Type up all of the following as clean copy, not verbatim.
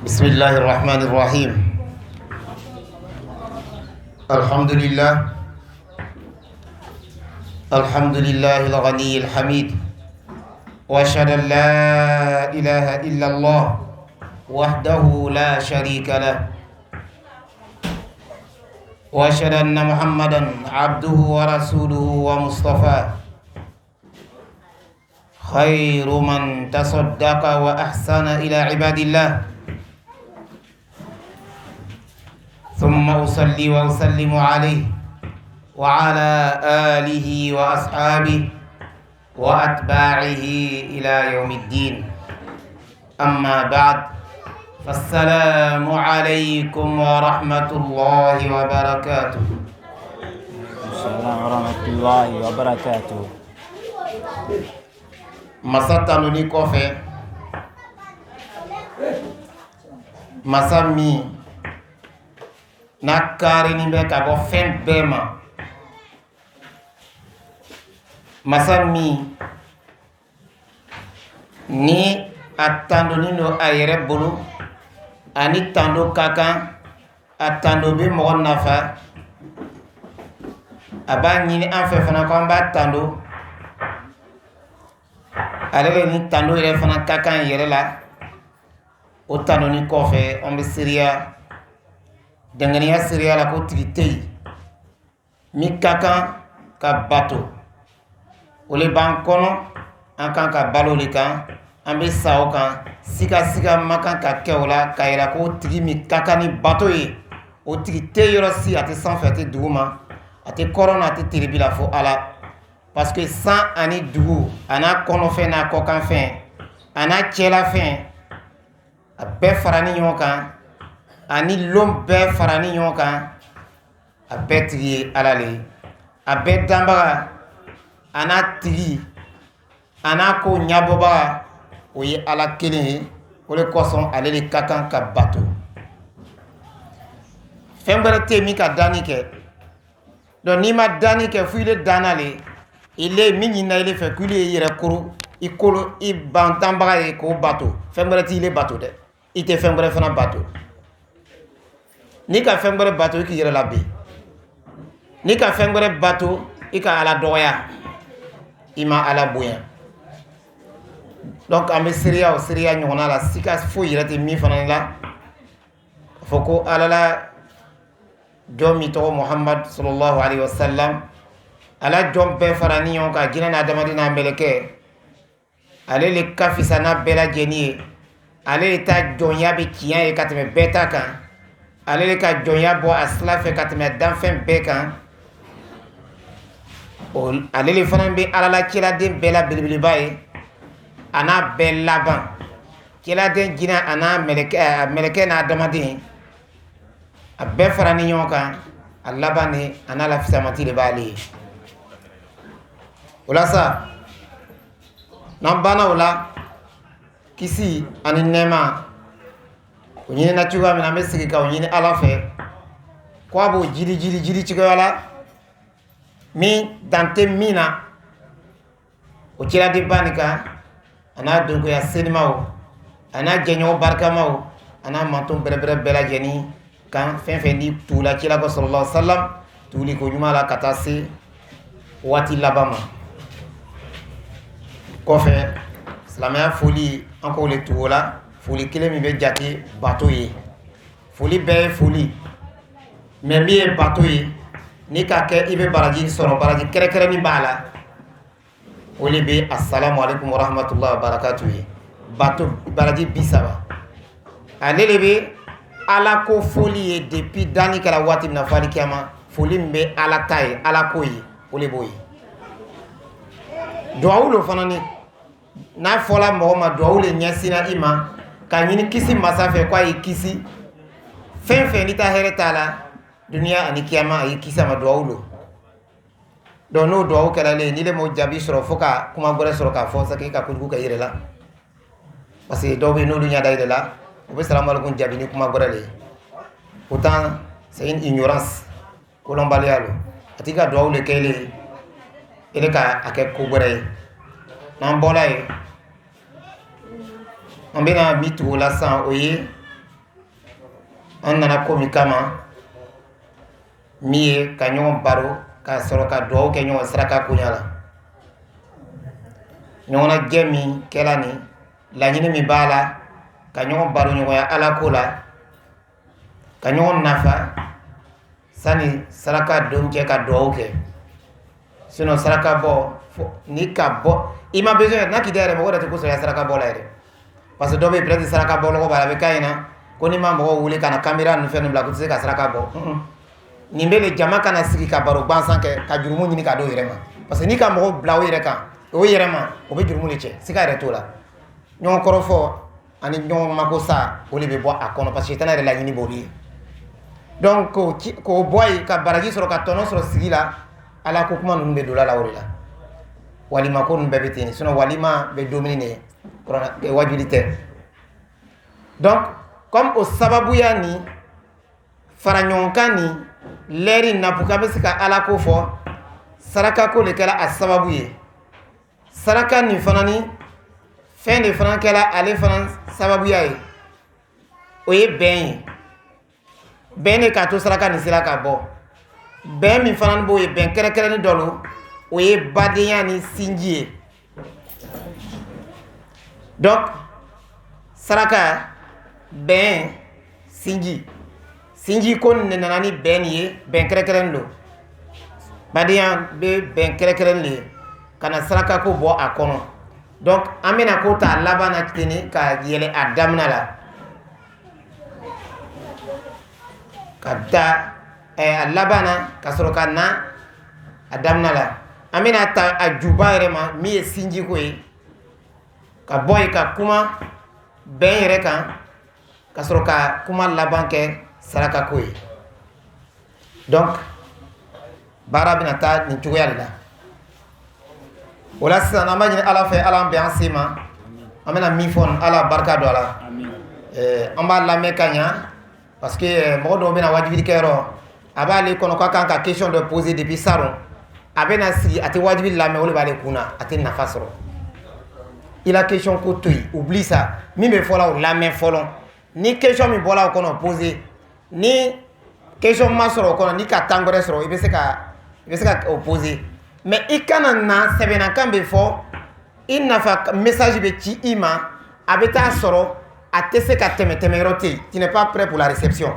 بسم الله الرحمن الرحيم. الحمد لله الغني الحميد، وأشهد أن لا إله إلا الله وحده لا شريك له، وأشهد أن محمدا عبده ورسوله ومصطفاه، خير من تصدق وأحسن إلى عباد الله. ثم أصلي وأسلم عليه وعلى آله وأصحابه وأتباعه إلى يوم الدين. أما بعد، فالسلام عليكم ورحمة الله وبركاته. السلام ورحمة الله وبركاته. Masatano ni kofe masami nakari ni be ka bo fen bema masami ni atando ni no ayere bulu ani tando kaka atando be mo nafa abani ni anfe fana ko ba tando alele ni tando yɛrɛ fana ka kan yɛrɛ la. O tando ni kɔfɛ on bɛ seereya danganiya seereya la ko tigi tɛ yen min ka kan ka bato. O le b'an kɔnɔ, an kan ka balo le kan, an bɛ sa o kan. Siga ma kan ka kɛ o la ka yira ko tigi min ka kan ni bato ye, o tigi tɛ yɔrɔ si, a tɛ sanfɛ, a tɛ duguma, a tɛ kɔrɔn na, a tɛ tiribi la fo Ala. Parce que san ani dugu ana kɔnɔfɛn n'a kɔkanfɛn ana cɛlafɛn a bɛɛ fara ni ɲɔgɔn kan, ani lon bɛɛ fara ni ɲɔgɔn kan, a bɛɛ tigi ye Ala le ye. A bɛɛ danbaga ana tigi ana ko ɲabɔbaga o ye Ala kelen ye. O de kosɔn ale de ka kan ka bato. Fɛn wɛrɛ tɛ min ka danni kɛ. Donc n'i ma danni kɛ fo ile danna le, ile min ɲinina ile fɛ k'ile ye yɛrɛ koro i kolo i bantanbaga ye k'o bato. Fɛn wɛrɛ t'i ile bato dɛ, i tɛ fɛn wɛrɛ fana bato. N'i ka fɛn wɛrɛ bato i k'i yɛrɛ labɛn. N'i ka fɛn wɛrɛ bato i ka Ala dɔgɔya, i ma Ala bonya. Donc an bɛ seereya o seereya ɲɔgɔnna la, siga foyi yɛrɛ tɛ min fana la. Fɔ ko Ala la jɔn min tɔgɔ Muhamadu sallallahu alaihi wasallam, Ala jɔn bɛɛ fara ni ɲɔgɔn kan, jinɛ n'a adamaden n'a mɛlɛkɛ, ale le ka fisa n'a bɛɛ lajɛlen ye. Ale le ta jɔnya bɛ tiɲɛ ye ka tɛmɛ bɛɛ ta kan. Ale le ka jɔnya bɔ a sira fɛ ka tɛmɛ danfɛn bɛɛ kan. Ale le fana bɛ Ala la kiraden bɛɛ la belebeleba ye, a n'a bɛɛ laban. Kiraden jinɛ a n'a mɛlɛkɛ n'a adamaden, a bɛɛ fara ni ɲɔgɔn kan, a laban ni a n'a lafisamati de b'ale ye. O la sa, n'an banna o la, kisi ani nɛɛma o ɲinina cogoya min na, an bɛ segin ka o ɲini Ala fɛ ko a b'o jiri cogoya la min dan tɛ min na, o kiradenba nin kan, a n'a donkoya senimaw, a n'a jɛɲɔgɔn barikamaw, a n'a manton bɛrɛbɛrɛ bɛɛ lajɛlen kan. Fɛn fɛn ni tugula kira kɔ sallallahu alaihi wasallam tuguli ko ɲuman la ka taa se waati laban ma. Kɔfɛ silamɛya foli an k'o le tugu o la, foli kelen min bɛ jate bato ye. Foli bɛɛ ye foli, mais min ye bato ye, n'i ka kɛ i bɛ baraji sɔrɔ, baraji kɛrɛkɛrɛnni b'a la, o le bɛ assalamu alaikum wa rahmatullahi wa barakatuh ye. Bato baraji 30, ale le bɛ Ala ko foli ye depuis danni kɛra waati min na fo alikiyama. Foli min bɛ Ala ta ye, Ala ko ye, o le b'o ye. Duwawu lo fana ni n'a fɔla mɔgɔ ma duwawu le ɲɛsinna i ma ka ɲini kisi masa fɛ ko a y'i kisi fɛn fɛn n'i ta hɛrɛ t'a la duniya ani kiyama, a y'i kisi a ma duwawu lo. Donc n'o duwawu kɛra le n'i le m'o jaabi sɔrɔ fo ka kuma gɛrɛ sɔrɔ k'a fɔ sa k'e ka kojugu kɛ i yɛrɛ la. Parce que dɔw bɛ yen n'olu ɲɛ da i yɛrɛ la, u bɛ salamu alaikum jaabi ni kuma gɛrɛ le ye. Pourtant c'est une ignorance, kolɔnbaliya lo. A t'i ka duwawu le kɛ i le ye, i le ka a kɛ ko gɛrɛ ye. N'an bɔra yen, an bɛna min tugu o la sisan o ye an nana ko min kama min ye ka ɲɔgɔn baro ka sɔrɔ ka duwawu kɛ ɲɔgɔn saraka koɲa la ɲɔgɔnna jɛ min kɛla ni laɲini min b'a la ka ɲɔgɔn baro ɲɔgɔnya ala ko la ka ɲɔgɔn nafa sani saraka don cɛ ka duwawu kɛ sinon saraka bɔ ni ka bɔ i ma besoin n'a k'i da yɛrɛ mɔgɔ yɛrɛ tɛ ko sɔrɔ ya saraka bɔ la yɛrɛ parce que dɔ bɛ yen peut-être saraka bɔ lɔgɔ b'a la a bɛ k'a ɲɛna ko ni ma mɔgɔ wele ka na caméra ninnu fɛn ninnu bila ko tɛ se ka saraka bɔ nin bɛ de jama kana sigi ka baro gansan kɛ ka jurumu ɲini ka d'o yɛrɛ ma parce que n'i ka mɔgɔ bila o yɛrɛ kan o yɛrɛ ma o bɛ jurumu de cɛ siga yɛrɛ t'o la ɲɔgɔn kɔrɔfɔ ani ɲɔgɔn mako sa o de bɛ bɔ a kɔnɔ parce que sitana yɛrɛ laɲini b'olu ye donc k'o bɔ yen ka baraji sɔrɔ ka tɔnɔ sɔrɔ sigi la ala ko kuma ninnu bɛ don la o de la walima ko ninnu bɛɛ bɛ ten de sinon walima bɛ dominer de wajibi tɛ donc comme o sababuya ni fara ɲɔgɔn kan ni lɛri napuka bɛ se ka ala ko fɔ saraka ko de kɛra a sababu ye saraka nin fana ni fɛn de fana kɛra ale fana sababuya ye o ye bɛn ye bɛn de k'a to saraka nin sera ka bɔ bɛn min fana b'o ye bɛn kɛrɛkɛrɛnni dɔ lo o ye badenya ni sinji ye donc saraka bɛn sinji ko nin nana ni bɛn nin ye bɛn kɛrɛkɛrɛnni lo badenya bɛ bɛn kɛrɛkɛrɛnni le ka na saraka ko bɔ a kɔnɔ donc an bɛna ko ta laban na tuguni ka yɛlɛ a daminɛ la ka da a laban na ka sɔrɔ ka na a daminɛ la an bɛna ta a juba yɛrɛ ma min ye sinji ko ye ka bɔ yen ka kuma bɛn yɛrɛ kan ka sɔrɔ ka kuma laban kɛ saraka ko ye donc baara bɛna taa nin cogoya de la o la sisan an b'a ɲini ala fɛ ala an bɛn an se ma an bɛna min fɔ ala barika don a la an b'a lamɛn ka ɲa parce que mɔgɔ dɔw bɛna wajibili kɛyɔrɔ a b'ale kɔnɔ k'a kan ka question dɔ poser depuis salon a bɛna sigi a tɛ wajibili lamɛn o de b'ale kun na a tɛ nafa sɔrɔ i la question ko to yen oublie ça min bɛ fɔla o lamɛn fɔlɔ ni question min bɔla o kɔnɔ poser ni question ma sɔrɔ o kɔnɔ ni ka temps wɛrɛ sɔrɔ i bɛ se ka o poser mais i kana na sɛbɛnnakan bɛ fɔ i nafa message bɛ ci i ma a bɛ taa sɔrɔ a tɛ se ka tɛmɛ yɔrɔ tɛ yen tu n'es pas prêt pour la réception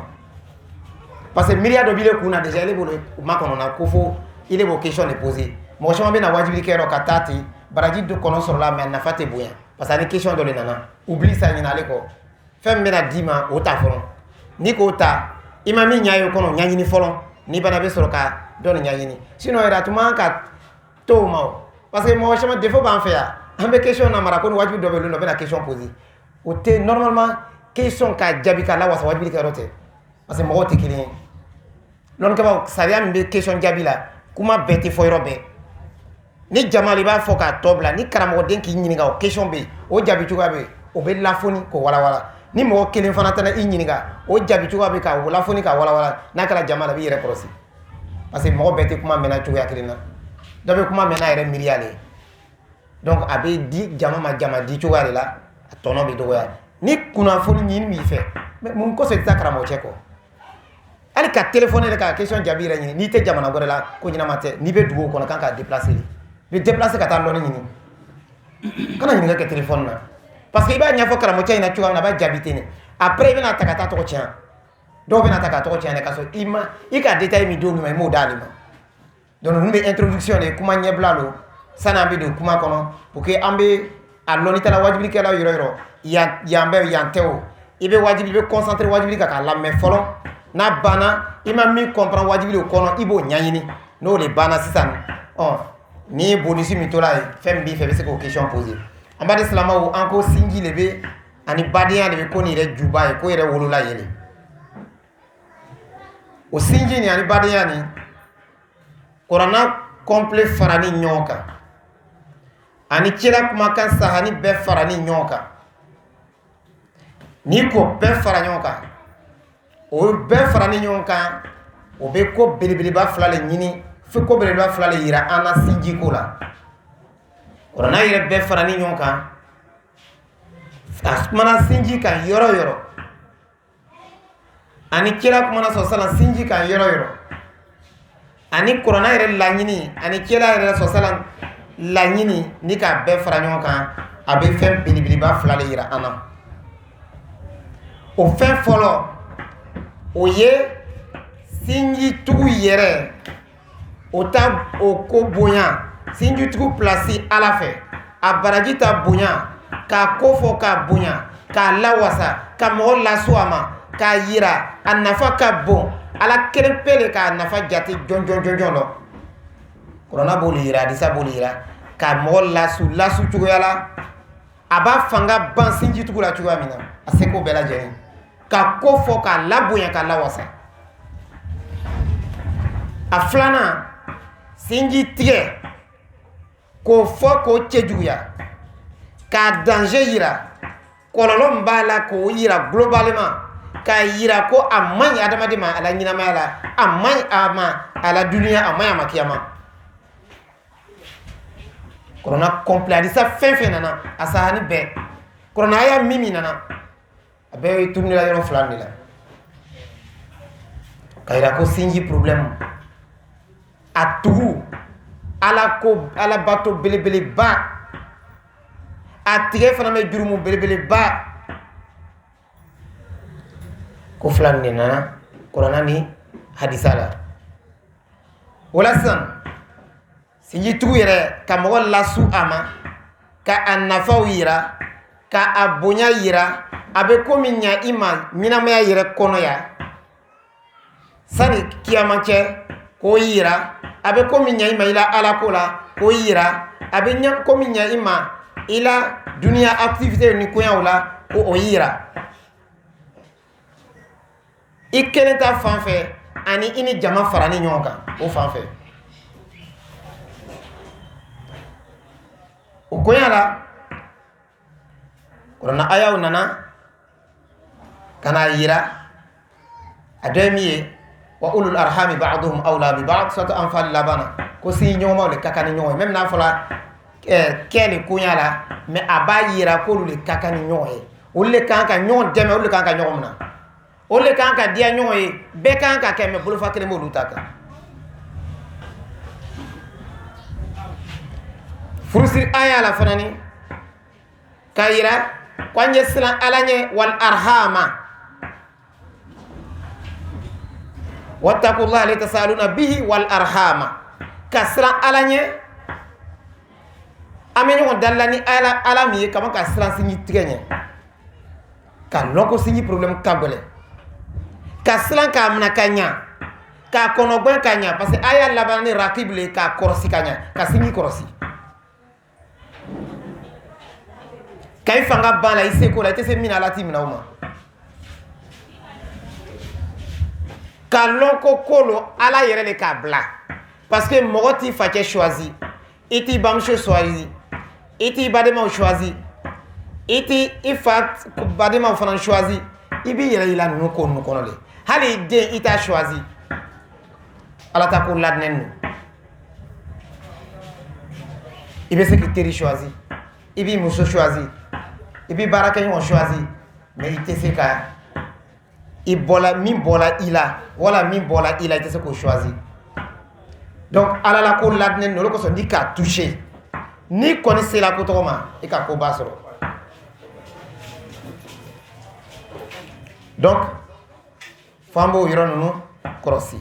parce que miiriya dɔ b'ile kun na déjà ile b'o makɔnɔ na ko fo ile b'o question de poser mɔgɔ caman bɛ na wajibili kɛyɔrɔ ka taa ten baraji dɔ kɔnɔ sɔrɔla mais nafa tɛ bonya parce que ani question dɔ de nana oublie ça ɲinɛ ale kɔ fɛn min bɛna d'i ma o ta fɔlɔ ni k'o ta i ma min ɲa ye o kɔnɔ ɲaɲini fɔlɔ ni bana bɛ sɔrɔ ka dɔ nin ɲaɲini sinon yɛrɛ a tun man ka to o ma o parce que mɔgɔ caman défaut b'an fɛ yan an bɛ question namara ko ni wajibi dɔ bɛ yen nɔ bɛ na question poser o tɛ normalement question ka jaabi ka lawasa wajibili kɛyɔrɔ tɛ parce que mɔgɔw tɛ kelen ye lɔnnikɛbaaw sariya min bɛ question jaabi la kuma bɛɛ tɛ fɔ yɔrɔ bɛɛ ni jama i b'a fɔ k'a tɔ bila ni karamɔgɔden k'i ɲininka o question bɛ yen o jaabi cogoya bɛ yen o bɛ lafoni k'o walawala ni mɔgɔ kelen fana tɛna i ɲininka o jaabi cogoya bɛ k'a lafoni k'a walawala n'a kɛra jama la i b'i yɛrɛ kɔlɔsi parce que mɔgɔ bɛɛ tɛ kuma mɛnna cogoya kelen na dɔ bɛ kuma mɛnna yɛrɛ miiriya le donc a bɛ di jama ma jama di cogoya de la a tɔnɔ bɛ dɔgɔya ni kunnafoni ɲini b'i fɛ mun kɔsɔn i tɛ taa karamɔgɔ cɛ kɔ hali ka téléphone yɛrɛ ka question jaabi yɛrɛ ɲini n'i tɛ jamana wɛrɛ la ko ɲɛnama tɛ n'i bɛ dugu kɔnɔ kan k'a déplacer de i bɛ déplacer ka taa dɔɔni ɲini kana ɲininka kɛ téléphone na parce que i b'a ɲɛfɔ karamɔgɔ cɛ ɲɛna cogoya min na a b'a jaabi ten de après i bɛna ta ka taa tɔgɔ tiɲɛ dɔw bɛna ta ka tɔgɔ tiɲɛ dɛ k'a sɔrɔ i ka détail min d'olu ma i m'o d'ale ma donc ninnu bɛ introduction de kuma ɲɛbila lo sani an bɛ don kuma kɔnɔ pour que an bɛ a lɔn n'i taara wajibilikɛla yɔrɔ yɔrɔ yan bɛ yan tɛ o i bɛ wajibi i bɛ concentrer wajibili kan k'a lamɛn fɔlɔ n'a banna i ma min comprendre wajibili o kɔnɔ i b'o ɲɛɲini n'o de banna sisan ni ye bonus min tola yen fɛn min b'i fɛ i bɛ se k'o question poser an b'a di silamɛw an ko sinji de bɛ ani badenya de bɛ ko nin yɛrɛ juba ye ko yɛrɛ wolola yen de o sinji nin ani badenya nin kuranna complet fara ni ɲɔgɔn kan ani kira kumakan sahani bɛɛ fara ni ɲɔgɔn kan n'i ko bɛɛ fara ɲɔgɔn kan o bɛɛ fara ni ɲɔgɔn kan o bɛ ko belebeleba fila le ɲini fo ko belebeleba fila le yira an na sinji ko la kuranna yɛrɛ bɛɛ fara ni ɲɔgɔn kan a kumana sinji kan yɔrɔ yɔrɔ ani kira kuma na sallallahu sinji kan yoro ani corona yɛrɛ laɲini ani kira yɛrɛ sallallahu laɲini ni ka bɛɛ fara ɲɔgɔn kan a bɛ fɛn belebeleba fila de yira an na o fɛn fɔlɔ o ye sinji tugu yɛrɛ o ta o ko bonya sinji tugu place ala fɛ a baraji ta bonya k'a ko fɔ k'a bonya k'a lawasa ka mɔgɔ laso a ma k'a yira a nafa ka bon ala kelen pe de k'a nafa jate jɔn lɔ kuranna b'o le yira hadisa b'o le yira ka mɔgɔ lasu cogoya la a b'a fanga ban sinji tugu la cogoya min na a se ko bɛɛ lajɛlen ka ko fɔ k'a labonya k'a lawasa a filanan sinji tigɛ k'o fɔ k'o cɛjuguya k'a danger yira kɔlɔlɔ min b'a la k'o yira globalement k'a yira ko a man ɲi adamaden ma a la ɲɛnamaya la a man ɲi a ma a la duniya a man ɲi a ma kiyama kuranna complet hadisa fɛn fɛn nana a sahani bɛɛ kuranna aya min nana a bɛɛ ye tourner la yɔrɔ fila de la ka yira ko sinji problème a tugu ala bato belebeleba a tigɛ fana bɛ jurumu belebeleba ko fila de nana kuranna ni hadisa la wala sisan sinji tugu yɛrɛ ka mɔgɔ lasu a ma ka a nafaw yira ka a bonya yira a bɛ komi ɲa i ma ɲɛnamaya yɛrɛ kɔnɔ ya sani kiyama cɛ k'o yira a bɛ komi ɲa i ma i la alako la k'o yira a bɛ komi ɲa i ma i la duniya activité ni koɲaw la k'o yira i kelen ta fan fɛ ani i ni jama farani ɲɔgɔn kan o fan fɛ o koɲa la kuranna ayaw nana kana yira a dɔ ye min ye wa ulul arhami ba'duhum awla bi ba'd suratu anfal labana ko si ɲɔgɔnmaw le ka kan ni ɲɔgɔn ye même n'a fɔla kɛ le koɲa la mais a b'a yira k'olu le ka kan ni ɲɔgɔn ye olu le kan ka ɲɔgɔn dɛmɛ olu le kan ka ɲɔgɔn minɛ olu le kan ka diya ɲɔgɔn ye bɛɛ kan ka kɛ mais bolofa kelen b'olu ta kan furusiri aya la fana ni ka yira ko an ye siran ala ɲɛ wal arhama wattaqullaha alladhi tasaluna bihi wal arhama ka siran ala ɲɛ an bɛ ɲɔgɔn dalila ni ala min ye kama ka siran sinji tigɛ ɲɛ ka lɔn ko sinji problème ka gɛlɛn ka siran k'a minɛ ka ɲa k'a kɔnɔgɛn ka ɲa parce que a y'a laban ni rakib le k'a kɔrɔsi ka ɲa ka sinji kɔrɔsi ka i fanga ban la i seko la i tɛ se min na ala t'i minɛ o ma ka lɔn ko ko lo ala yɛrɛ le k'a bila parce que mɔgɔ t'i facɛ choisi i t'i bamuso choisi i t'i badenmaw choisi i t'i i fa badenmaw fana choisi i b'i yɛrɛ yila ninnu ko ninnu kɔnɔ le hali i den i t'a choisi ala ta ko ladinen don i bɛ se k'i teri choisi i b'i muso choisi i b'i baarakɛɲɔgɔn choisi mais i tɛ se ka i bɔla min bɔla i la wala min bɔla i la i tɛ se k'o choisi donc ala la ko ladinen don o de kosɔn ni k'a touché ni kɔni sera ko tɔgɔ ma i ka ko ba sɔrɔ donc fo an b'o yɔrɔ ninnu kɔlɔsi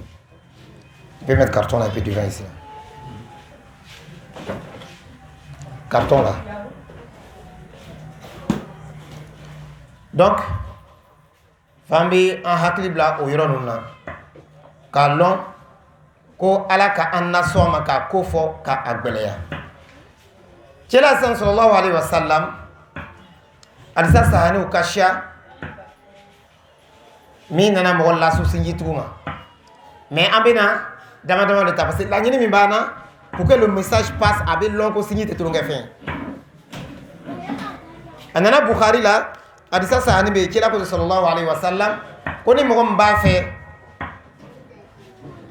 je vais mettre carton là et puis du vin ici carton là donc fan bɛ an hakili bila o yɔrɔ ninnu na k'a lɔn ko ala ka an nasɔn ma k'a ko fɔ k'a gbɛlɛya cɛla san sallallahu alaihi wasallam alisa sahaniw ka siya min nana mɔgɔ lasu sinji tugu ma mais an bɛ na dama dama de ta parce que laɲini min b'an na pour que le message passe a bɛ lɔn ko sinji tɛ tulonkɛ fɛn a nana Bukhari la hadisa sahani bɛ cɛla ko sallallahu alaihi wasallam ko ni mɔgɔ min b'a fɛ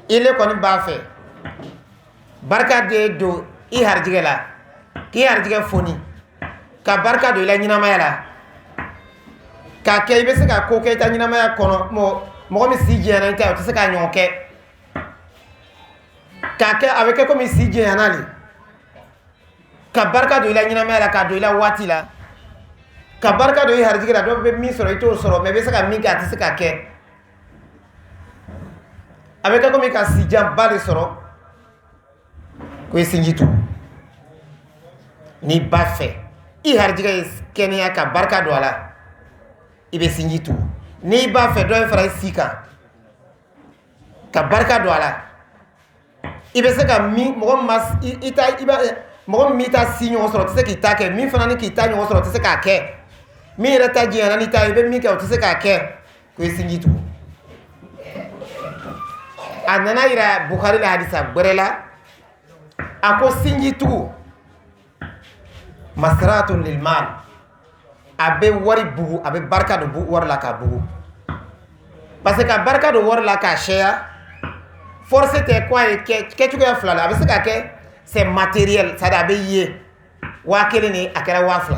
ile kɔni b'a fɛ barika de don i harijigɛ la k'i harijigɛ foni ka barika don i la ɲɛnamaya la k'a kɛ i bɛ se ka ko kɛ i ta ɲɛnamaya kɔnɔ mɔgɔ min si jɛnyana i ta ye o tɛ se k'a ɲɔgɔn kɛ k'a kɛ a bɛ kɛ komi si jɛnyana le ka barika don i la ɲɛnamaya la ka don i la waati la ka barika don i harijigi la dɔ bɛ min sɔrɔ i t'o sɔrɔ mais i bɛ se ka min kɛ a tɛ se k'a kɛ a bɛ kɛ komi ka sijanba de sɔrɔ ko i sinji tugu n'i b'a fɛ i harijigɛ ye kɛnɛya ka barika don a la i bɛ sinji tugu n'i b'a fɛ dɔ ye fara i si kan ka barika don a la i bɛ se ka min mɔgɔ min m'i ta si ɲɔgɔn sɔrɔ o tɛ se k'i ta kɛ min fana ni k'i ta ɲɔgɔn sɔrɔ o tɛ se k'a kɛ min yɛrɛ ta jɛnyana n'i ta ye i bɛ min kɛ o tɛ se k'a kɛ ko i sinji tugu a nana yira Bukhari la hadisa gbɛrɛ la a ko sinji tugu masratun lil mal a bɛ wari bugu a bɛ barika don wari la k'a bugu parce que ka barika don wari la k'a sɛya force tɛ ko a ye kɛcogoya fila la a bɛ se ka kɛ c'est matériel c'est à dire a bɛ ye 1000 ni a kɛra 2000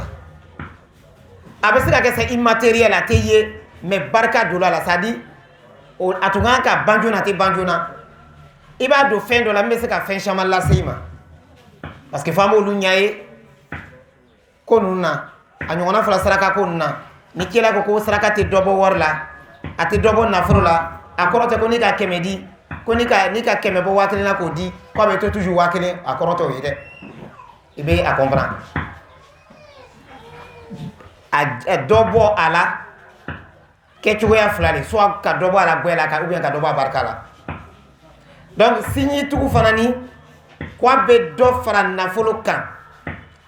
a bɛ se ka kɛ c'est immatériel a tɛ ye mais barika don la c'est à dire a tun kan ka ban joona a tɛ ban joona i b'a don fɛn dɔ la min bɛ se ka fɛn caman lase i ma parce que f'an b'olu ɲa ye ko ninnu na a ɲɔgɔnna fɔra saraka ko ninnu na ni kɛla ko saraka tɛ dɔ bɔ wari la a tɛ dɔ bɔ nafolo la a kɔrɔ tɛ ko n'i ka 100 di ko n'i ka 100 bɔ 1000 na k'o di ko a bɛ to toujours 1000 a kɔrɔ tɛ o ye dɛ i bɛ a comprendre a dɔ bɔ a la kɛcogoya fila de soit ka dɔ bɔ a la goya la ou bien ka dɔ bɔ a barika la donc sinji tugu fana ni ko a bɛ dɔ fara nafolo kan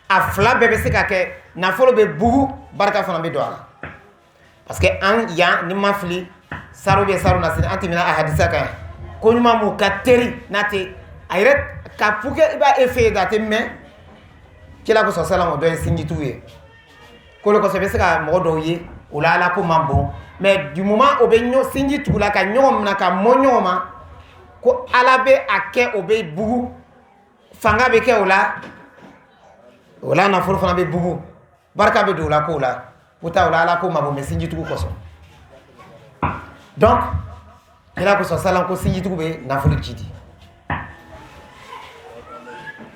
a fila bɛɛ bɛ se ka kɛ nafolo bɛ bugu barika fana bɛ don a la parce que an yan ni ma fili saro bɛ saro na sini an tɛmɛna a hadisa kan ko ɲuman mun ka teri n'a tɛ a yɛrɛ ka pour que i b'a effet da a tɛ mɛn kira ko sɔsɔla o dɔ ye sinji tugu ye ko le kɔsɔn i bɛ se ka mɔgɔ dɔw ye o la ala ko man bon mais du moment o bɛ sinji tugu la ka ɲɔgɔn minɛ ka mɔ ɲɔgɔn ma ko ala bɛ a kɛ o bɛ bugu fanga bɛ kɛ o la nafolo fana bɛ bugu barika bɛ don o la k'o la puta o la ala ko man bon mais sinji tugu kɔsɔn donc kira ko sɔsɔla ko sinji tugu bɛ nafolo ci di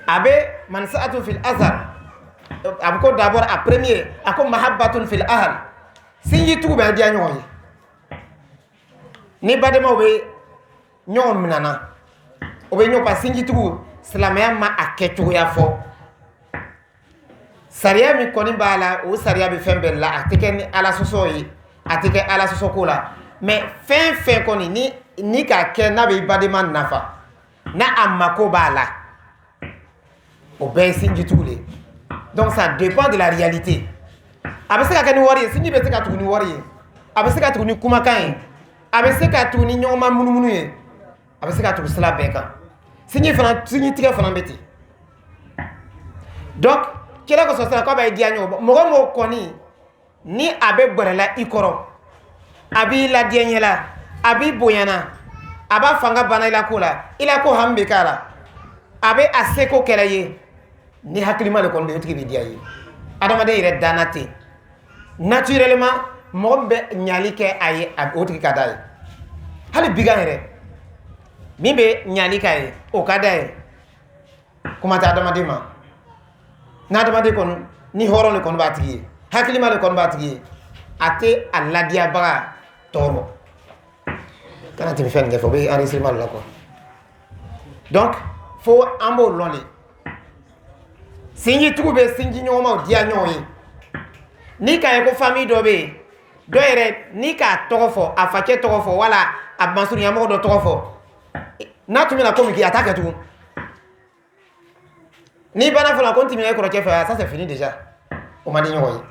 a bɛ mansaatu fil azhar a bɛ ko d'abord a premier a ko mahabbatun fil ahl sinji tugu bɛ diya ɲɔgɔn ye ni badenmaw bɛ ɲɔgɔn minana o bɛ ɲɔgɔn ka sinji tugu silamɛya ma a kɛcogoya fɔ sariya min kɔni b'a la o sariya bɛ fɛn bɛɛ la a tɛ kɛ ni ala sɔsɔ ye a tɛ kɛ ala sɔsɔ ko la mais fɛn fɛn kɔni ni k'a kɛ n'a bɛ badenma nafa n'a a mako b'a la o bɛɛ ye sinji tugu de donc ça dépend de la réalité a bɛ se ka kɛ ni wari ye sinji bɛ se ka tugu ni wari ye a bɛ se ka tugu ni kumakan ye a bɛ se ka tugu ni ɲɔgɔnma munumunu ye a bɛ se ka tugu sira bɛɛ kan sinji tigɛ fana bɛ ten donc kira ko sɔsɔla k'a bɛ diya ɲɔgɔn mɔgɔ mɔgɔ kɔni ni a bɛ gbɛrɛla i kɔrɔ a b'i ladiya ɲɛ la a b'i bonyana a b'a fanga banna i la ko la i la ko hami bɛ k'a la a bɛ a seko kɛra ye ni hakilima de kɔni bɛ o tigi bɛ diya ye adamaden yɛrɛ danna ten naturellement mɔgɔ min bɛ ɲali kɛ a ye o tigi ka d'a ye hali bigan yɛrɛ min bɛ ɲali k'a ye o ka d'a ye kuma tɛ adamaden ma n'adamaden kɔni ni hɔrɔn de kɔni b'a tigi ye hakilima de kɔni b'a tigi ye a tɛ a ladiyabaga tɔɔrɔ kana tɛmɛ fɛn nin kɛ fɔ o bɛ enregistrement la quoi donc fo an b'o lɔn de sinji tugu bɛ sinji ɲɔgɔnmaw diya ɲɔgɔn ye ni k'a ye ko famille dɔ bɛ yen dɔ yɛrɛ ni k'a tɔgɔ fɔ a facɛ tɔgɔ fɔ wala a mansurunyamɔgɔ dɔ tɔgɔ fɔ n'a tun bɛna ko min kɛ a t'a kɛ tugun ni banna fɔlɔ ko n tɛmɛna e kɔrɔkɛ fɛ ça c'est fini déjà o man di ɲɔgɔn ye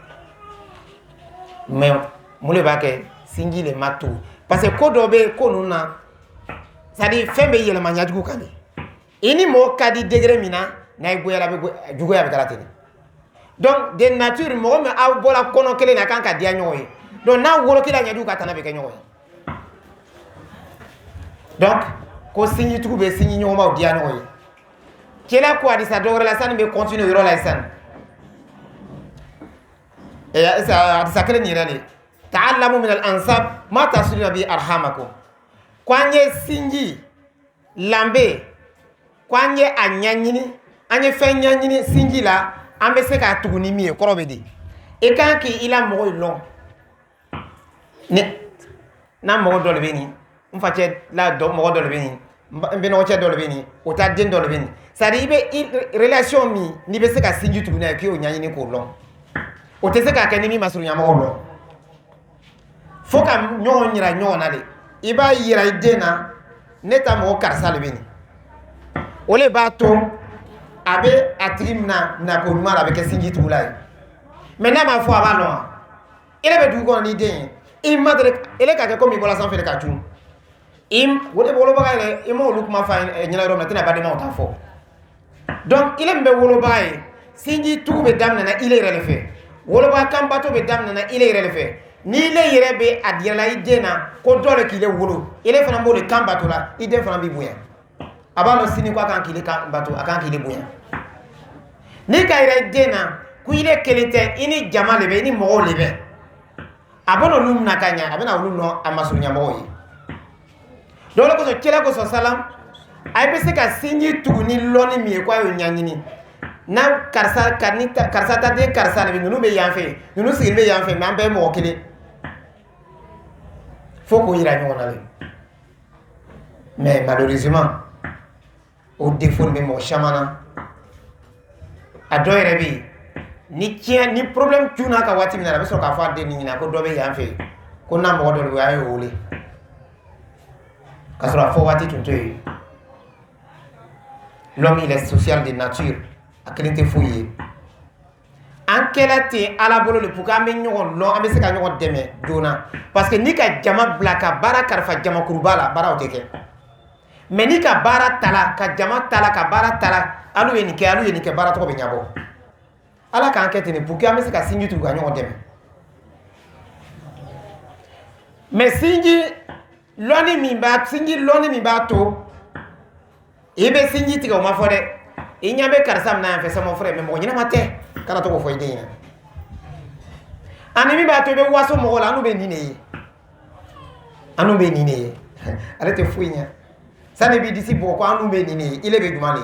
mais mun de b'a kɛ sinji le ma tugu parce que ko dɔ bɛ yen ko ninnu na c'est à dire fɛn bɛ yɛlɛma ɲajugu kan de i ni mɔgɔ ka di degré min na n'a ye goyara juguya bɛ kɛra ten donc de nature mɔgɔ min aw bɔra kɔnɔ kelen na a kan ka diya ɲɔgɔn ye donc n'a wolokila ɲajugu ka tana bɛ kɛ ɲɔgɔn ye donc ko sinji tugu bɛ sinji ɲɔgɔnmaw diya ɲɔgɔn ye kɛlɛ ko hadisa dɔ wɛrɛ la sani bɛ continuer yɔrɔ la sisan hadisa kelen nin yɛrɛ de ta'allamu min al-ansab ma tasiluna bi arhamakum kwanye sinji lambe kwanye anyanyini anye fenyanyini sinji la ambe se ka tuguni mi e korobe di e kan ki ila mo lo ni na mo do le beni mfache la do mo do le beni mbe no che do le beni o ta den do le beni ça dit be relation mi ni be se ka sinji tuguni ki o nyanyini ko lo o te se ka kenini masuru nyamo lo foka nyon nyira nyon ale iba yira idena neta mo karsa le beni ole ba to abe atrimna na ko mara be ke sinji tugulai maintenant ma foi aba no ele be du ko ni den imadre ele ka ke ko mi bola san fele ka tu wole bolo ba ele imo lu kuma fa nyina ro na tena ba de ma ta fo donc ile mbe wolo ba e sinji tugu be damna na ile rele fe wolo ba kan bato be damna na ile rele fe ni le yere be adiala idena ko dole ki le wolo ile fana mo le kan bato la ide fana bi buya abano sini kwa kan ki le kan bato akan ki le buya ni ka ire idena ku ile kelete ini jama lebe ini mo lebe abono lum na kanya abena lum no amasunya mo yi dole ko so kila ko so salam ay be se ka sinji tuguni loni mi ko yo nyanyini na karsa kanita karsa ta de karsa le nunu be yanfe nunu sigin be yanfe ma be mo kile foko ira ni wona le mais malheureusement au défaut de mo chamana adoyre bi ni kien ni problème tuna ka wati mina be so ka fa de ni na ko do be yanfe ko na mo do le ayo wole kasura fo wati tunto l'homme il est social de nature akelente fouillé ankelate ala bolo le puka me nyogon lo ambe se ka nyogon deme dona parce que ni ka jama blaka bara karfa jama kurbala bara oteke mais ni ka bara tala ka jama tala ka bara tala alu yeni ke bara to be nyabo ala ka enquête ni puka ambe se ka sinju tu ka nyogon deme mais sinji loni mi ba to ibe sinji tiga o ma fo de inyambe karsam na fe samo frère me mo nyina mate kala to ko fo ide ina ani mi ba to be waso mo la anu be nine arete fuinya sane bi disi bo ko anu be nine ile be dumani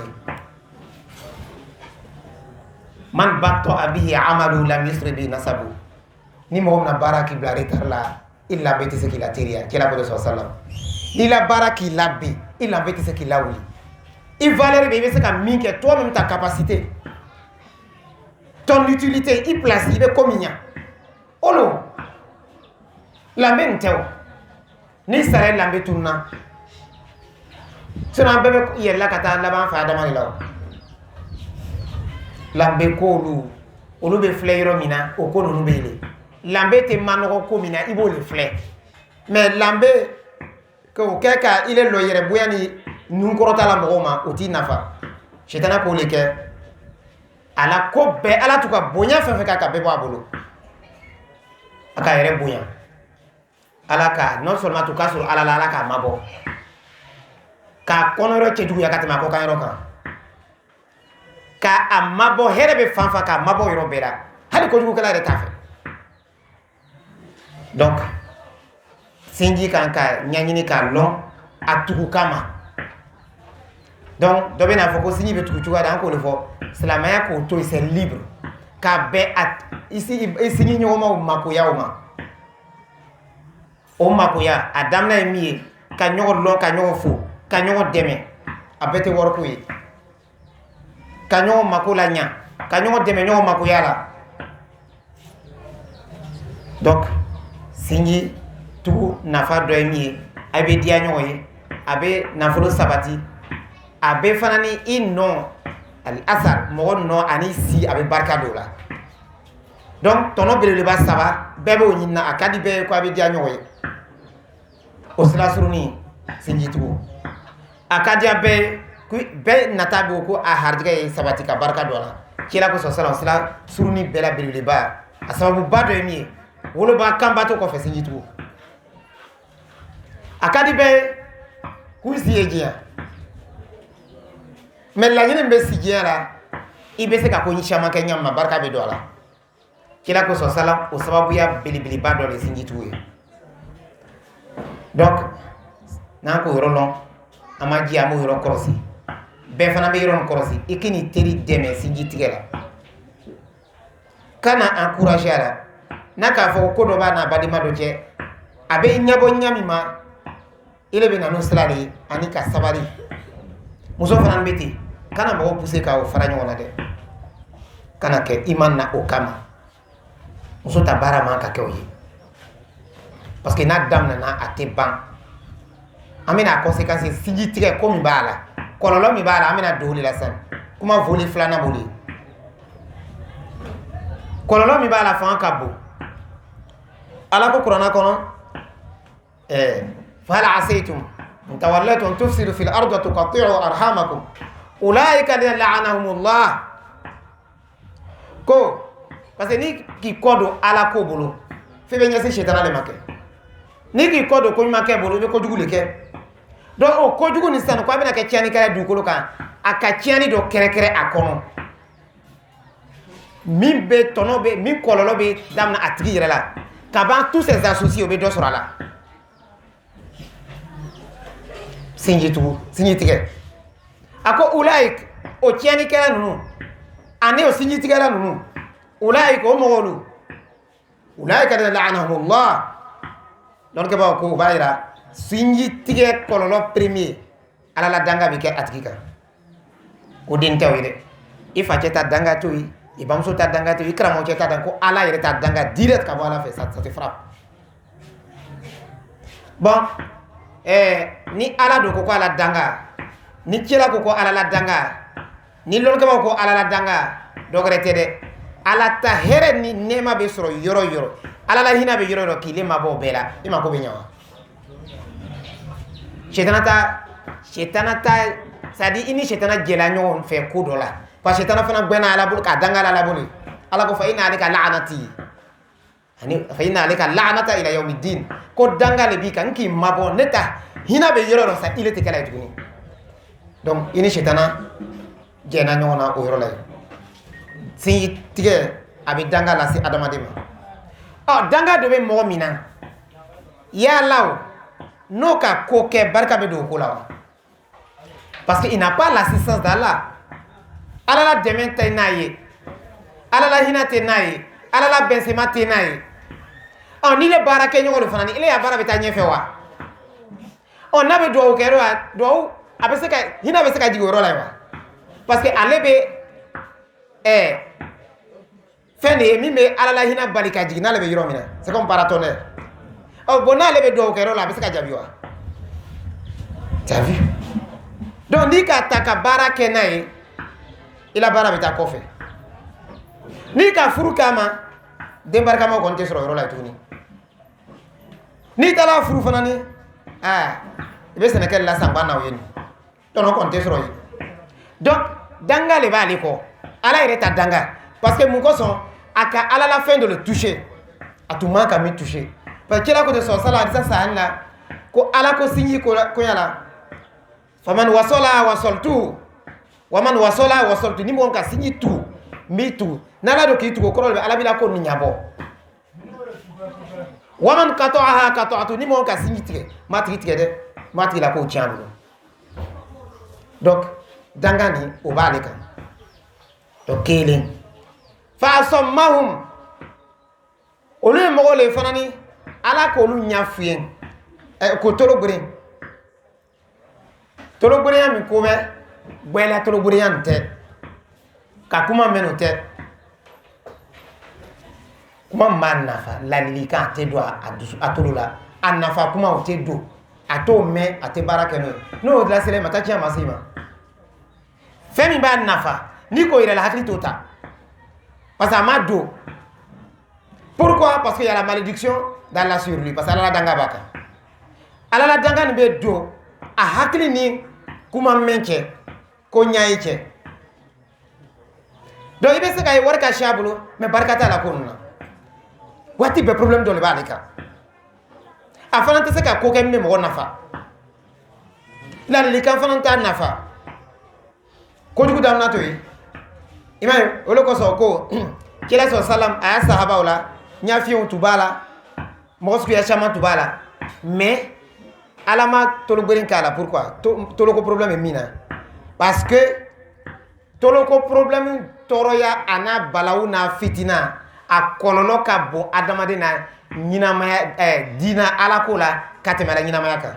man batto abihi amalu lam yusri bi nasabu ni mo na baraki blare la illa beti se kila teria kila ko sallam ni la baraki labbi illa beti se kila wuli il valeur be se ka minke toi même ta capacité ton utilité il place il be kominya olo lambe ntew ni sare lambe tunna sona bebe yella kata laban fa adama law lambe ko olu be fleiro mina o ko no bele lambe te manoko ko mina ibo le fle mais lambe ko keka ile lo yere buyani nun korota la mogoma oti nafa shetana ko leke ala ko be ala tuka bonya fa ka be bo abolo aka yere bonya ala ka non seulement tuka sur ala la ka mabo ka konoro che duya ka tema ko kan roka ka amabo herebe fanfa ka mabo yoro bera hali ko jugo kala re tafe donc sinji kan ka nyanyini ka long atuku kama donc dobe na foko sinji be tuku tuka dan ko le fo salamaya ko to c'est libre ka be at ici sinji nyoma makoya o makoya adamna emi ka nyogo lo ka nyogo fo ka nyogo deme abete worko yi ka nyogo makola nya ka nyogo deme nyogo makoya la donc sinji tu nafa do emi abe dia nyogo yi abe nafolo sabati abe fanani inno al asar mo no ani si abe barka do la donc tono bele ba saba bebe o nyina akadi be ko abe dia nyogo yi o sila suruni sinji tu akadi abe ku be natabe ko a hardiga yi sabati ka barka do la kila ko so sala sila suruni bela bele ba asababu bado emi wolo ba kamba to ko fe sinji tu akadi be ku siejia mais la nyine be siejia la ibe se ka ko nyishama kenya ma barka be do la kila ko sala o sababu ya bilibili ba do le sinji tuwe donc na ko yoro amaji amu yoro korosi be fana be yoro korosi ikini teri deme sinji tigela kana encourager ala naka fo ko do ba na badima do je abe nyabo nyami ma ile be na no slali ani ka sabari muso fana beti kana mo pousser ka o fara nyona de kana ke iman na o kama muso ta bara man ka ke o yi parce que na dam na ate ban amina conséquence sigi tige ko mi bala kololo mi bala amina doli la san kuma voli flana boli kololo mi bala fa kabo ala ko qur'ana kono fa hal asaytum in tawallaytum tufsidu fil ardi wa tuqatti'u arhamakum ulaika la'anahumullah ko parce que ni ki kodo ala ko bolo fe be nyase shetana le make ni ki kodo ko make bolo be ko dugule ke do o ko dugu ni san ko abina ke tiani kala du ko kan aka tiani do kere kere akono min be tono be min kololo be damna atigi yere la kaban tous ces associés o be do sura la sinji tige ako ulaik o tiani kala nunu ane o sinji tige la nunu ulaik o mogolu ulaik la'anahumullah donc ke ba ko bayira sinji tige kololo premier ala la danga bi ke atkika ko din tawide ifa ceta danga toyi ibamso ta danga toyi kramo ceta dan ko ala yere ta danga direct ka wala fait ça te frappe bon ni ala do ko ala danga ni cela ko ala la danga ni lol ka ko ala la danga dogre tede ala ta here ni nema be soro yoro ala la hina be yoro ki le mabo bela ima ko be nyawa shetanata sadi ini shetana jela nyon fe ko dola pa shetana fana gbena ala bul ka danga ala bul ala ko fa ina alika la'nati ani fa ina alika la'nata ila yawmiddin ko danga le bi kan ki mabo neta hina be yoro sa ile te kala tuni donc ini shetana jena nyona o yoro la si tige abi danga la si adama dema danga de be mo mina ya law no ka koke barka be do ko la parce que il n'a pas l'assistance d'Allah ala la deme tay naye ala la hinate naye ala la bensema te naye ni le baraka nyolo fanani ile ya bara beta nyefe wa na be do kero do abese ka hina be se ka jigoro la wa parce que ale be fene mi me ala la hina balika jigina le be yoro mina c'est comme paratonnerre bona le be do kero la be se ka jabiwa t'as vu donc ni ka taka baraka naye ila bara beta kofe ni ka furu kama dembarka ma konte soro yoro la tuni ni tala furu fanani be senekel la samba na weni tono konte soro yi donc danga le bali ko ala ire ta danga parce que mon goson aka ala la fin de le toucher a tout manque me toucher parce que la ko de so sala ça ça la ko ala ko signi ko yala faman wasala wasaltu waman wasala wasaltu ni mon ka signi tout mi tout nala do ki tout ko ala bila ko ni nyabo waman qata'aha qata'tu ni mon ka signi tige matri tige de matri la ko tiandu donc dangani o balika to killing fa sammahum olu mo le fanani ala ko lu nyafien ko tolo gbere ya mi ko be gbela tolo gbere ya nte ka kuma meno te kuma mannafa lalilika te do atulula annafa kuma o te do ato me ate baraka no la sele matachi amasima femi ba nafa ni ko ire la hakli tota parce que amado pourquoi parce qu'il y a la malédiction d'Allah sur lui parce que Allah danga baka ala danga ni be do a hakli ni kuma menche ko nyaiche do ibe se kay warka shabulo me barakata la kunna wati be problème do le balika afana te se ka ko kem me mo nafa la le kan fana ta nafa ko jugu dam na to yi imay olo ko so ko kila sallam aya sahaba wala nya fiyon tubala mo su ya chama tubala mais alama tolo gberin kala pourquoi tolo ko problème mina parce que tolo ko problème toroya ana balawu na fitina a kololo ka bon adamade na nyina maya dina alako la katemala nyina maya ka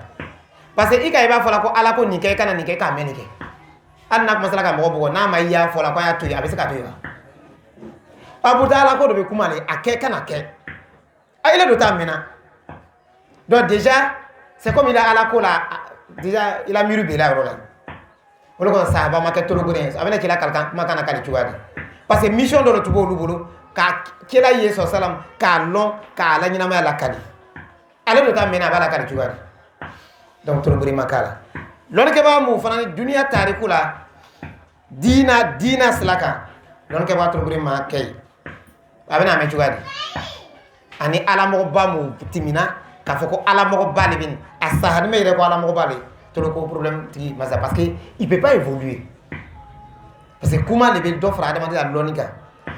parce que ika iba fola ko alako nike kana nike ka menike anna ko masala ka mo bogo na ma ya fola ko ya to ya be se ka to ya abu dala ko do be kumale ake kana ke ayele do ta mena donc déjà c'est comme il a alako la déjà il a miru be la rola wala ko sahaba ma ke tolo gone abena kila kalkan ma kana kali tuwadi parce que mission do lo tubo lu bolo ka kila yeso salam ka long ka la nyina ma la kali ale do ta mena bala kali tuwadi donc tolo gori makala lon ke ba mu fanani dunia tariku la dina slaka lon ke ba tolo gori ma kay abena me tuwadi ani ala mo ba mu timina ka foko ala mo ba le bin asahani me re ko ala mo ba le tout le problème qui masa parce que il peut pas évoluer parce que comment les do fra demander la lonika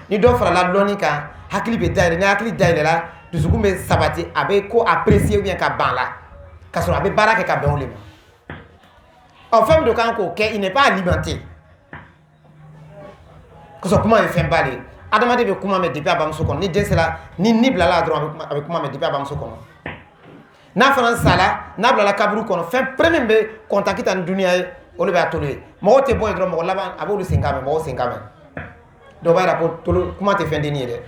ni do fra la lonika hakili be daire ni hakili daire la dusukumbe sabati abe ko apprécier ou bien ka banla ka so abe baraka ka ben olema en fait de quand ko il n'est pas alimenté que so comment il fait balé adamade be comment me depuis abam so kon ni den cela ni nibla la droit avec comment me depuis abam so kon na fanan sala na bla la kabru kono fin premier be contacter tan dunia e o le ba tolé mo te boy dro mo laban abolu singame mo singame do ba rapport tolo comment te fin deni de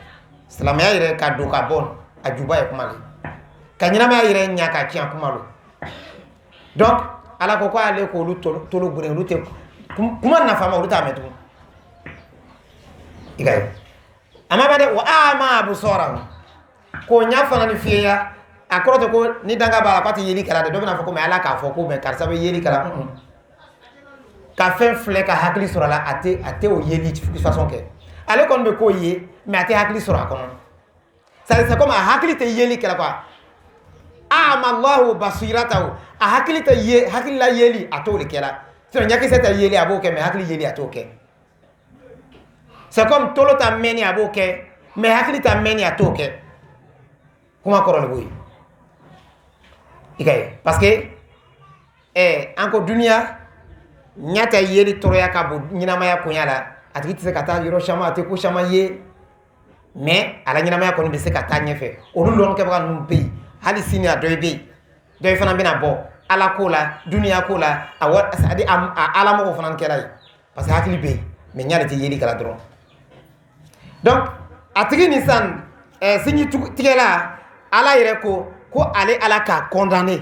salam ya ire ka do ka bon ajuba e kuma le kanyina ma ire nya ka kian kuma lo donc ala ko ale ko lu tolo gure lu te kuma na fama lu ta metu igay ama ba de wa ama abu sora ko nya fanan fiya akoroto ko ni danga bala pati yeli kala de do bena foko me ala ka foko me karsa be yeli kala ka fen fle ka hakli sura la ate o yeli de façon que ale kon be ko ye me ate hakli sura kon ça c'est comme hakli te yeli kala quoi ama allah basiratahu a hakli te ye hakli la yeli atole kala so nyaki seta yeli aboke me hakli yeli atoke c'est comme tolo ta meni aboke me hakli ta meni atoke kuma korole boy ikay parce que encore dunia nyata yeli toroya ka bo nyina maya kunyala atiki tse kata yoro shama ate ko shama ye mais ala nyina maya ko be se kata nyefe onu lon ke ba num pe hali sini adoy be doy fana bina bo ala ko la dunia ko la awa adi ala mo fana kelay parce que hakili be mais nyala te yeli kala dron donc atiki nisan sini tigela ala yere ko ale ala ka condamné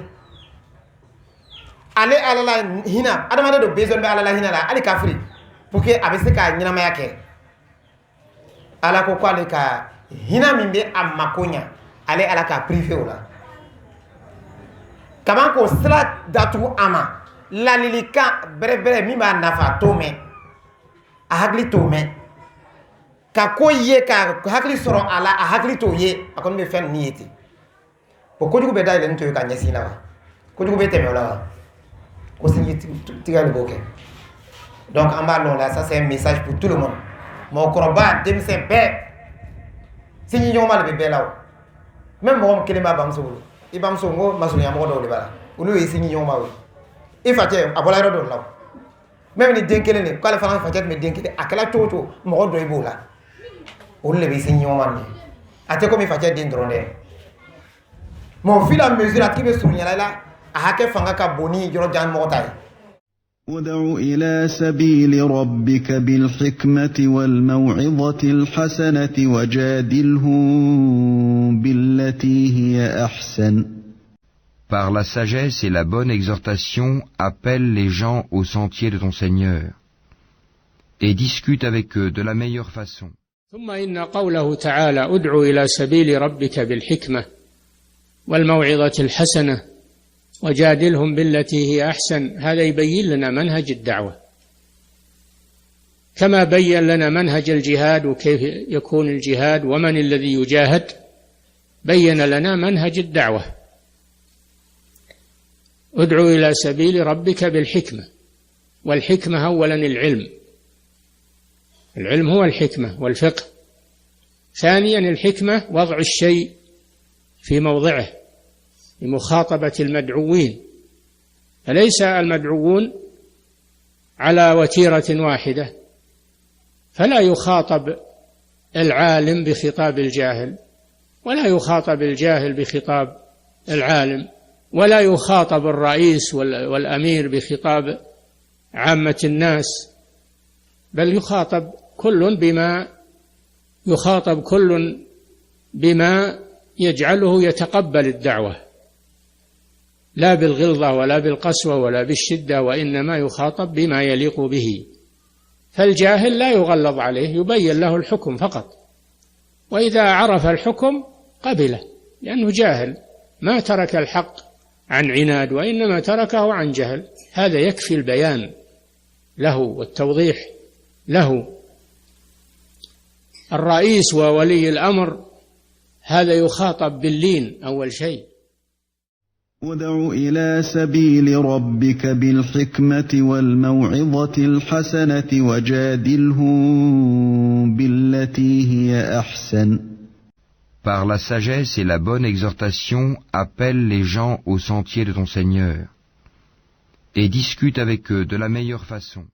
ale ala la hina adamade do besoin be ala la hina la ali kafri pour que abese ka nyina ma yake ala ko ale ka hina mimbe amakonya ale ala ka privé ola kama ko sala datu ama la lilika bere mi ma nafa to me a hagli to me ka ko ye ka hagli soro ala a hagli to ye akon be fen nieti ko jugu be dai to ka nyasi na ko jugu be teme la ko singi tigal boke donc en bas là ça c'est un message pour tout le monde mon croba dem c'est bé singi nyoma le be law même mo kelema bam so ibam so ngo masulu ya mo do le bala ulu yi singi nyoma wi e fatie abola do law même ni denkele ne ko la fana fatie me denkele akala toto mo do e bola ulu le be singi nyoma ni ate ko mi fatie den drone mon fil à mesure qui veut souligner là a que fanga ka boni joro jan mo tay ودع إلى سبيل ربك بالحكمة والموعظة الحسنة وجادلهم بالتي هي أحسن. Par la sagesse et la bonne exhortation, appelle les gens au sentier de ton Seigneur et discute avec eux de la meilleure façon. ثم إن قوله تعالى ادع إلى سبيل ربك بالحكمة والموعظة الحسنة وجادلهم بالتي هي أحسن، هذا يبين لنا منهج الدعوة كما بين لنا منهج الجهاد وكيف يكون الجهاد ومن الذي يجاهد، بين لنا منهج الدعوة. ادع إلى سبيل ربك بالحكمة، والحكمة أولا العلم هو الحكمة والفقه، ثانيا الحكمة وضع الشيء في موضعه لمخاطبة المدعوين، فليس المدعوون على وتيرة واحدة، فلا يخاطب العالم بخطاب الجاهل، ولا يخاطب الجاهل بخطاب العالم، ولا يخاطب الرئيس والأمير بخطاب عامة الناس، بل يخاطب كل بما يجعله يتقبل الدعوة، لا بالغلظة ولا بالقسوة ولا بالشدة، وإنما يخاطب بما يليق به. فالجاهل لا يغلظ عليه، يبين له الحكم فقط، وإذا عرف الحكم قبله، لأنه جاهل ما ترك الحق عن عناد، وإنما تركه عن جهل. هذا يكفي البيان له والتوضيح له. الرئيس وولي الأمر هذا يخاطب باللين أول شيء. ادع إلى سبيل ربك بالحكمة والموعظة الحسنة وجادلهم بالتي هي أحسن. Par la sagesse et la bonne exhortation, appelle les gens au sentier de ton Seigneur, et discute avec eux de la meilleure façon.